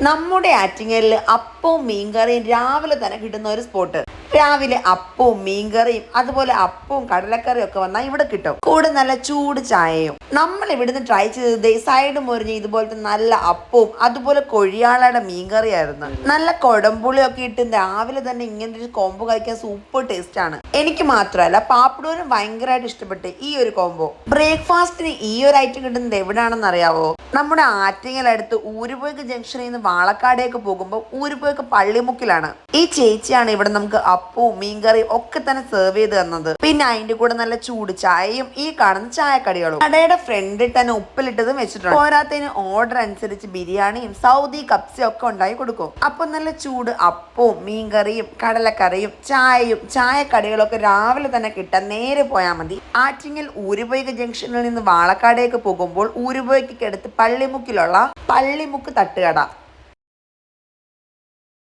നമ്മുടെ ആറ്റിങ്ങലിൽ അപ്പവും മീൻകറിയും രാവിലെ തന്നെ കിട്ടുന്ന ഒരു സ്പോട്ട്. രാവിലെ അപ്പവും മീൻകറിയും അതുപോലെ അപ്പവും കടലക്കറിയും ഒക്കെ വന്നാൽ ഇവിടെ കിട്ടും. കൂടെ നല്ല ചൂട് ചായയും. നമ്മൾ ഇവിടുന്ന് ട്രൈ ചെയ്തത് സൈഡ് മുറിഞ്ഞ് ഇതുപോലത്തെ നല്ല അപ്പവും അതുപോലെ കൊഴിയാളയുടെ മീൻകറിയായിരുന്നു. നല്ല കൊടംപുളിയൊക്കെ ഇട്ട് രാവിലെ തന്നെ ഇങ്ങനെ ഒരു കോംബോ കഴിക്കാൻ സൂപ്പർ ടേസ്റ്റ് ആണ്. എനിക്ക് മാത്രമല്ല പാപ്പടൂരും ഭയങ്കരമായിട്ട് ഇഷ്ടപ്പെട്ട് ഈ ഒരു കോംബോ. ബ്രേക്ക്ഫാസ്റ്റിന് ഈ ഒരു ഐറ്റം കിട്ടുന്നത് എവിടെയാണെന്ന് അറിയാവോ? നമ്മുടെ ആറ്റിങ്ങലടുത്ത് ഊരുപോയ്ക്ക് ജംഗ്ഷനിൽ നിന്ന് വാളക്കാടേക്ക് പോകുമ്പോൾ ഊരുപോയ്ക്ക് പള്ളിമുക്കിലാണ്. ഈ ചേച്ചിയാണ് ഇവിടെ നമുക്ക് അപ്പവും മീൻകറിയും ഒക്കെ തന്നെ സെർവ് ചെയ്ത് തന്നത്. പിന്നെ അതിന്റെ കൂടെ നല്ല ചൂട് ചായയും ഈ കാണുന്ന ചായക്കടികളും. കടയുടെ ഫ്രണ്ടിൽ തന്നെ ഉപ്പിലിട്ടതും വെച്ചിട്ടുണ്ട്. പോരാത്തതിന് ഓർഡർ അനുസരിച്ച് ബിരിയാണിയും സൗദി കപ്സയും ഒക്കെ ഉണ്ടായി കൊടുക്കും. അപ്പൊ നല്ല ചൂട് അപ്പവും മീൻകറിയും കടലക്കറിയും ചായയും ചായക്കടികളൊക്കെ രാവിലെ തന്നെ കിട്ടാൻ നേരെ പോയാൽ മതി. ആറ്റിങ്ങൽ ഊരുപോയ്ക്ക് ജംഗ്ഷനിൽ നിന്ന് വാളക്കാടേക്ക് പോകുമ്പോൾ ഊരുപോയ്ക്ക് അടുത്ത് പള്ളിമുക്കിലുള്ള പള്ളിമുക്ക് തട്ടുകട.